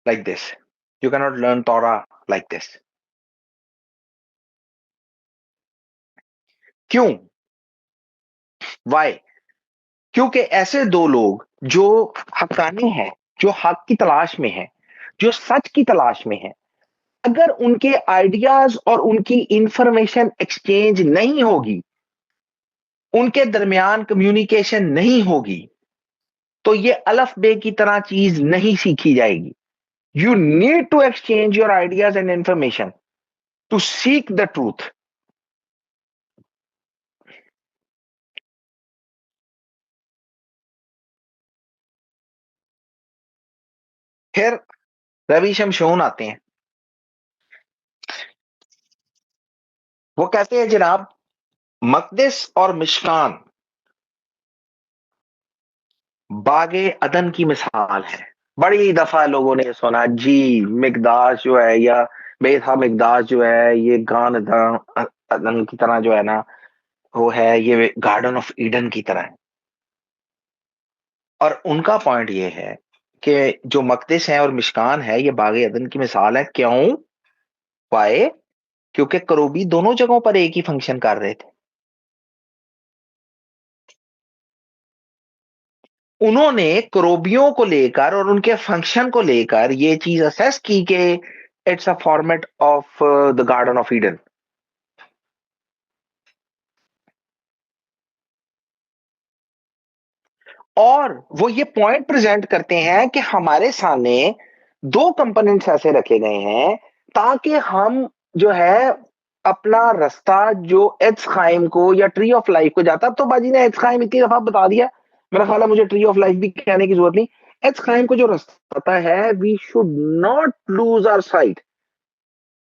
like this, you can not learn Torah like this. क्यों? वाई? क्योंकि ऐसे दो लोग जो हकानी हैं, जो हक की तलाश में हैं, जो सच की तलाश में हैं, अगर उनके आइडियाज और उनकी इंफॉर्मेशन एक्सचेंज नहीं होगी, उनके दरमियान कम्युनिकेशन नहीं होगी, तो ये अलफ बे की तरह चीज नहीं सीखी जाएगी। You need to exchange your ideas and information to seek the truth. फिर रवि शमशोन आते हैं, वो कहते हैं जनाब मकदिस और मिशकान बागे अदन की मिसाल है। बड़ी दफा लोगों ने सुना जी मिकदास जो है, या बेथा मिकदास जो है, ये गान अदन की तरह जो है ना, वो है ये गार्डन ऑफ ईडन की तरह है। और उनका पॉइंट ये है कि जो मकदिस है और मिशकान है ये बागे अदन की मिसाल है। क्यों? वाई? क्योंकि करूबी दोनों जगहों पर एक ही फंक्शन कर रहे थे। उन्होंने करोबियों को लेकर और उनके फंक्शन को लेकर ये चीज असेस की कि it's a format of the garden of Eden. और वो ये पॉइंट प्रेजेंट करते हैं कि हमारे सामने दो कंपोनेंट्स ऐसे रखे गए हैं ताकि हम जो है अपना रास्ता जो एच खाइम को या ट्री ऑफ लाइफ को जाता, तो बाजी ने एच खाइम इतनी दफा बता दिया, मेरा ख्याल है मुझे ट्री ऑफ लाइफ भी कहने की जरूरत नहीं। एच खाइम को जो रास्ता है, we should not lose our sight.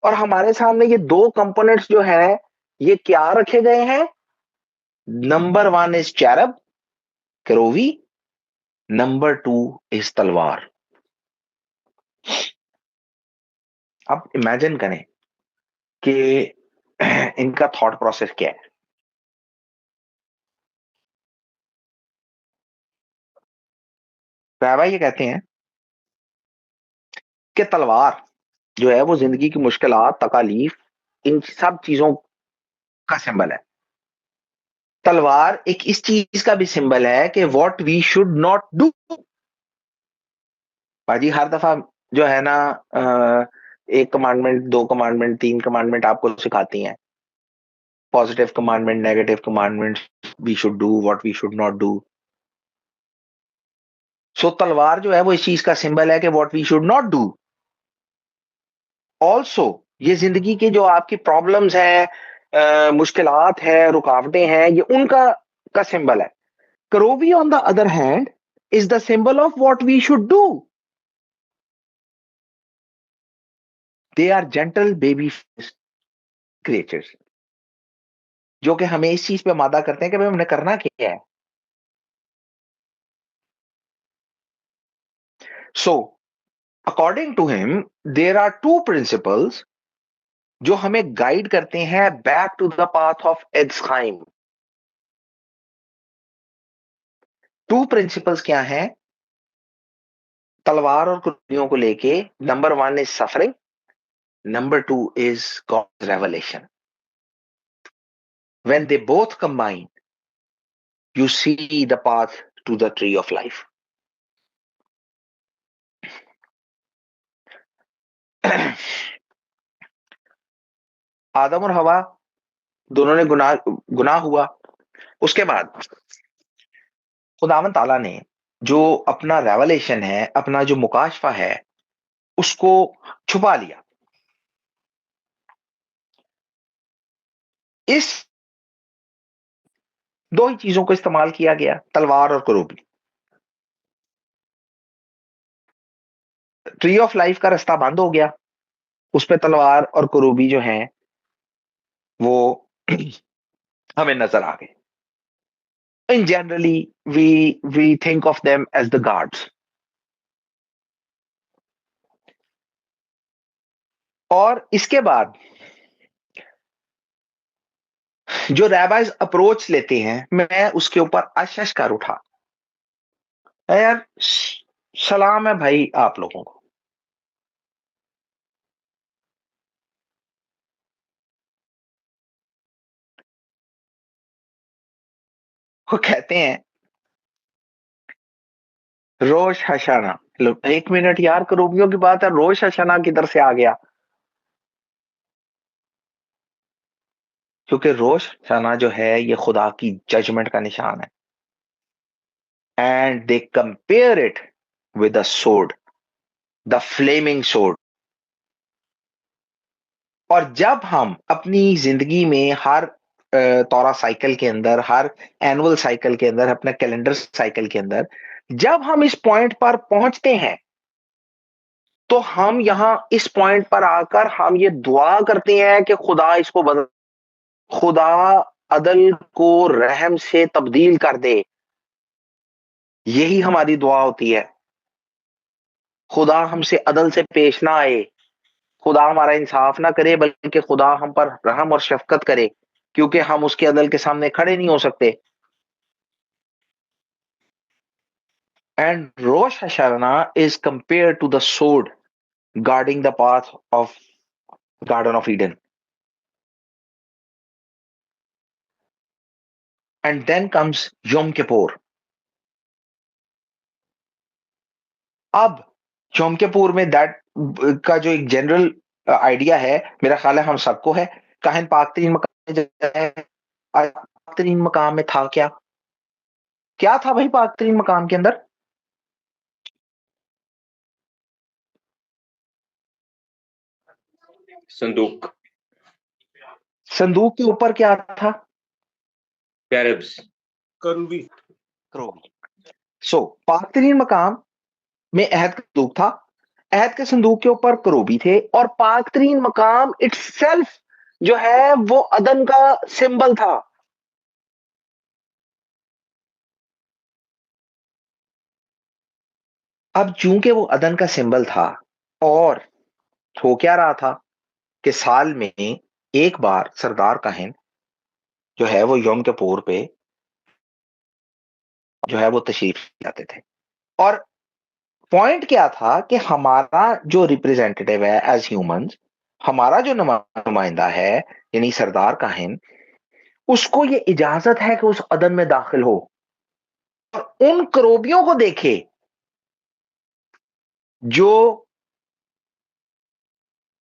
और हमारे सामने ये दो कंपोनेंट्स जो है ये क्या रखे गए हैं? नंबर वन इज चैरब, करोवी, नंबर 2 इज तलवार। अब इमेजिन करें कि इनका थॉट प्रोसेस क्या है। राबा ये कहते हैं कि तलवार जो है वो जिंदगी की मुश्किलात, तकालीफ, इन सब चीजों का सिंबल है। तलवार एक इस चीज का भी सिंबल है कि what we should not do. बाजी हर दफा जो है ना एक कमांडमेंट, 2 कमांडमेंट, 3 कमांडमेंट आपको सिखाती हैं, positive commandment, negative commandment, we should do, what we should not do. So तलवार जो है वो इस चीज का सिंबल है कि what we should not do. Also ये जिंदगी के जो आपकी प्रॉब्लम्स हैं, मुश्किलात हैं, रुकावटें हैं, ये उनका का सिंबल है। करोवी on the other hand is the symbol of what we should do. They are gentle baby creatures जो कि हमें इस चीज पे मादा करते हैं कि भाई हमने करना क्या है। So according to him there are 2 principles जो हमें गाइड करते हैं back to the path of एल्सहाइम। 2 प्रिंसिपल्स क्या हैं तलवार और कुर्सियों को लेके? Number 1 is suffering, number 2 is God's revelation. When they both combine, you see the path to the tree of life. आदम और हवा दोनों ने गुनाह हुआ। उसके बाद खुदावंद ताला ने जो अपना रेवलेशन है, अपना जो मुकाशफा है, उसको छुपा लिया। इस 2 ही चीजों को इस्तेमाल किया गया, तलवार और करूबी। ट्री ऑफ लाइफ का रास्ता बंद हो गया, उस पे तलवार और करूबी जो हैं वो हमें नजर आ गए। In generally we think of them as the gods. और इसके बाद जो रैबाइज अप्रोच लेते हैं, मैं उसके ऊपर अशश कर उठा। यार सलाम है भाई आप लोगों को। वो कहते हैं रोश हशाना। लो 1 मिनट यार, करूबियों की बात है, रोश हशाना किधर से आ गया? क्योंकि रोश हशाना जो है ये खुदा की जजमेंट का निशान है। And they compare it with the sword, the flaming sword. और जब हम अपनी जिंदगी में हर तौरा साइकिल के अंदर, हर एनुअल साइकिल के अंदर, अपने कैलेंडर साइकिल के अंदर जब हम इस पॉइंट पर पहुंचते हैं, तो हम यहां इस पॉइंट पर आकर हम ये दुआ करते हैं कि खुदा इसको बदल, खुदा अदल को रहम से तब्दील कर दे। यही हमारी दुआ होती है। खुदा हमसे अदल से पेश ना आए, खुदा हमारा इंसाफ ना करे, बल्कि खुदा हम पर रहम और शफकत करे, क्योंकि हम उसके अदल के सामने खड़े नहीं हो सकते। And Rosh Hashanah is compared to the sword guarding the path of Garden of Eden. And then comes Yom Kippur. अब योम किपुर में दैट का जो एक जनरल आइडिया है, मेरा ख्याल है हम सबको है। काहिन पाक तरीन मकाम में जाए, पाक तरीन मकाम में था क्या? क्या था भाई पाक तरीन मकाम के अंदर? संदूक, संदूक के ऊपर क्या था? कैरब्स, करूबी। सो पाक तरीन मकाम में अहद का संदूक था, अहद के संदूक के ऊपर करूबी थे, और पाक तरीन मकाम इटसेल्फ जो है वो अदन का सिंबल था। अब चूंकि वो अदन का सिंबल था और हो क्या रहा था कि साल में एक बार सरदार काहिन जो है वो यौम किप्पुर पे जो है वो तशरीफ लाते थे। और पॉइंट क्या था कि हमारा जो रिप्रेजेंटेटिव है एज ह्यूमंस, हमारा जो नुमाइंदा है यानी सरदार काहिन, उसको ये इजाजत है कि उस अदन में दाखिल हो और उन करोबियों को देखे जो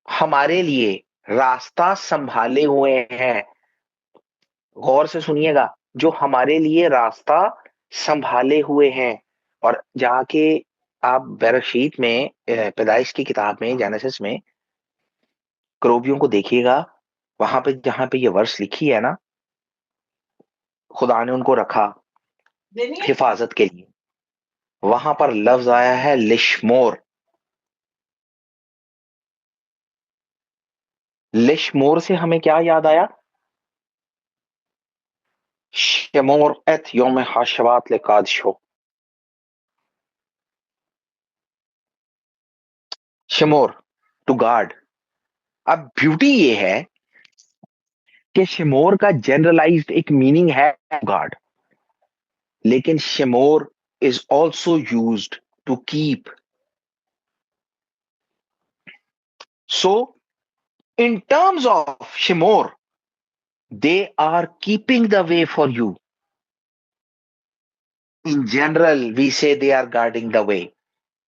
हमारे लिए रास्ता संभाले हुए हैं। गौर से सुनिएगा, जो हमारे लिए रास्ता संभाले हुए हैं। और जाके आप बैरशीत में पैदाइश की किताब में जेनेसिस में क्रोबियों को देखिएगा, वहां पे जहां पे ये वर्ष लिखी है ना, खुदा ने उनको रखा हिफाजत के लिए, वहां पर लफ्ज आया है लिशमोर। लिशमोर से हमें क्या याद आया? शमोर एत योम हाशवात लेकादशो, शमोर टू गार्ड। अब ब्यूटी ये है कि शिमोर का जनरलाइज्ड एक मीनिंग है गार्ड, लेकिन शिमोर is also used to keep. So in terms of शिमोर, they are keeping the way for you. In general, we say they are guarding the way,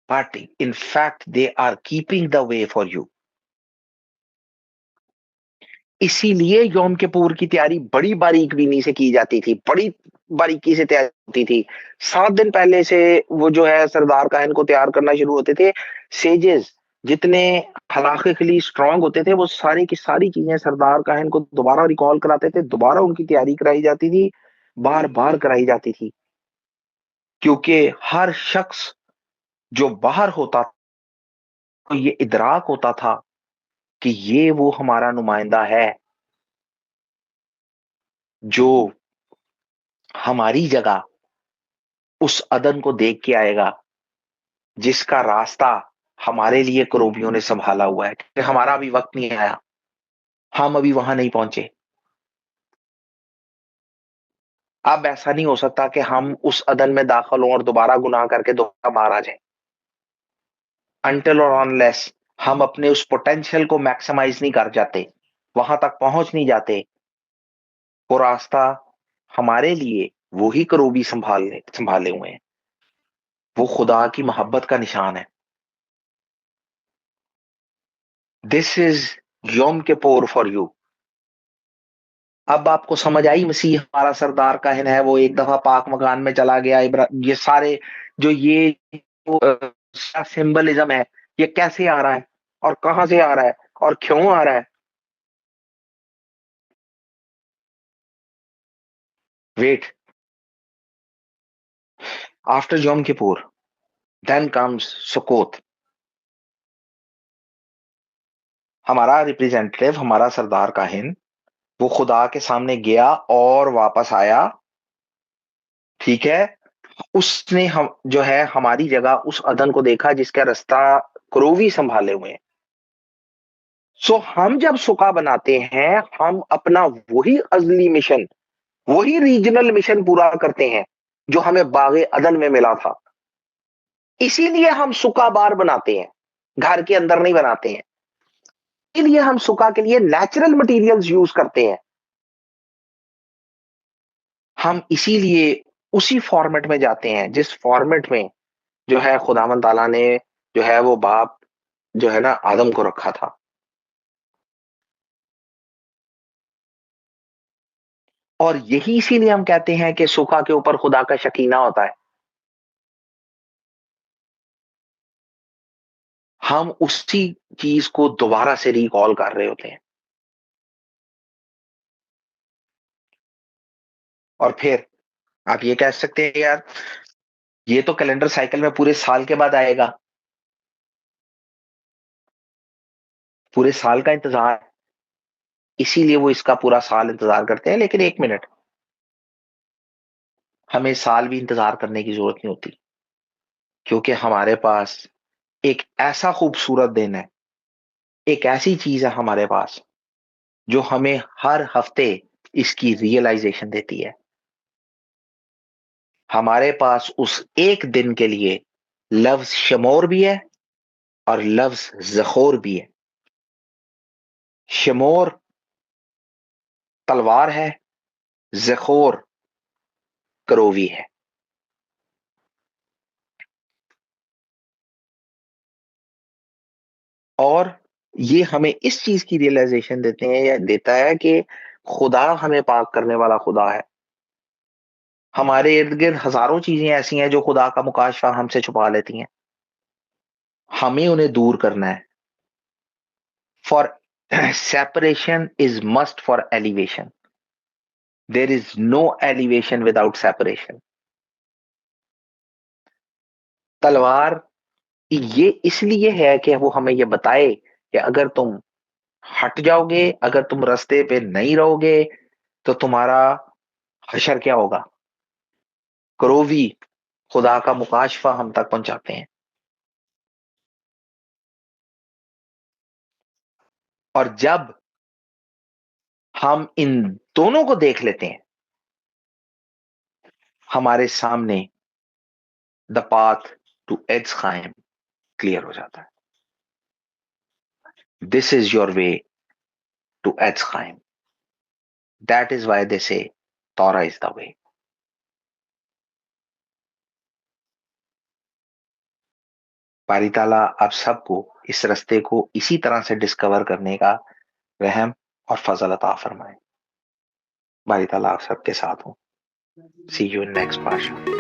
but in fact, they are keeping the way for you. इसीलिए यौम Kippur की तैयारी बड़ी बारीक बीनी से की जाती थी, बड़ी बारीकी से तैयार होती थी। 7 दिन पहले से वो जो है सरदार काहिन को तैयार करना शुरू होते थे। सेजेस जितने हलाकिकली स्ट्रांग होते थे, वो सारी की सारी चीजें सरदार काहिन को दोबारा रिकॉल कराते थे, दोबारा उनकी तैयारी कराई जाती थी, बार बार कराई जाती थी। क्योंकि हर शख्स जो बाहर होता तो ये इदराक होता था कि ये वो हमारा नुमाइंदा है जो हमारी जगह उस अदन को देख के आएगा जिसका रास्ता हमारे लिए करोबियों ने संभाला हुआ है। कि हमारा अभी वक्त नहीं आया, हम अभी वहां नहीं पहुंचे। अब ऐसा नहीं हो सकता कि हम उस अदन में दाखिल हों और दोबारा गुनाह करके दोबारा बाहर आ जाएं। अनटिल और अनलेस हम अपने उस पोटेंशियल को मैक्सिमाइज नहीं कर जाते, वहां तक पहुंच नहीं जाते, वो रास्ता हमारे लिए वही करोबी संभाले हुए हैं। वो खुदा की मोहब्बत का निशान है। दिस इज योम किप्पुर फॉर यू। अब आपको समझ आई, मसीह हमारा सरदार काहिन है, वो एक दफा पाक मकान में चला गया। ये सारे जो ये सिंबलिज्म है, ये कैसे आ रहा है और कहां से आ रहा है और क्यों आ रहा है? वेट, आफ्टर योम किप्पुर देन कम्स सुकोत। हमारा रिप्रेजेंटेटिव, हमारा सरदार काहिन, वो खुदा के सामने गया और वापस आया। ठीक है, उसने हम जो है हमारी जगह उस अदन को देखा जिसका रास्ता क्रोवी संभाले हुए हैं। सो हम जब सुका बनाते हैं, हम अपना वही अजली मिशन, वही रीजनल मिशन पूरा करते हैं जो हमें बागे अदन में मिला था। इसीलिए हम सुका बार बनाते हैं, घर के अंदर नहीं बनाते हैं। इसीलिए हम सुका के लिए नेचुरल मटेरियल्स यूज करते हैं। हम इसीलिए उसी फॉर्मेट में जाते हैं जिस फॉर्मेट में जो है खुदावंद ताला ने जो है वो बाप जो है ना आदम को रखा था। और यही इसीलिए हम कहते हैं कि सुखा के ऊपर खुदा का शकीना होता है। हम उसी चीज को दोबारा से रिकॉल कर रहे होते हैं। और फिर आप ये कह सकते हैं यार, ये तो कैलेंडर साइकिल में पूरे साल के बाद आएगा, पूरे साल का इंतजार है, इसीलिए वो इसका पूरा साल इंतजार करते हैं। लेकिन 1 मिनट, हमें साल भी इंतजार करने की जरूरत नहीं होती, क्योंकि हमारे पास एक ऐसा खूबसूरत दिन है, एक ऐसी चीज है हमारे पास जो हमें हर हफ्ते इसकी रियलाइजेशन देती है। हमारे पास उस एक दिन के लिए लफ्ज शमोर भी है और लफ्ज ज़खोर भी है। शमोर तलवार है, ज़खोर करोवी है। और ये हमें इस चीज की रियलाइजेशन देते हैं या देता है कि खुदा हमें पाक करने वाला खुदा है। हमारे इर्द गिर्द हजारों चीजें ऐसी हैं जो खुदा का मुकाशफा हमसे छुपा लेती हैं, हमें उन्हें दूर करना है। For separation is must for elevation, there is no elevation without separation. तलवार ये इसलिए है कि वो हमें ये बताए कि अगर तुम हट जाओगे, अगर तुम रास्ते पे नहीं रहोगे तो तुम्हारा हशर क्या होगा। क्रोवी खुदा का मुकाशफा हम तक पहुंचाते हैं। और जब हम इन दोनों को देख लेते हैं, हमारे सामने द पाथ टू एट्स खाइम क्लियर हो जाता है। This is your way to एट्स खाइम, that is why they say Torah is the way. बारी ताला आप सबको इस रास्ते को इसी तरह से डिस्कवर करने का रहम और फजल अता फरमाए। बारी ताला आप सबके साथ हो। सी यू इन नेक्स्ट पार्शा।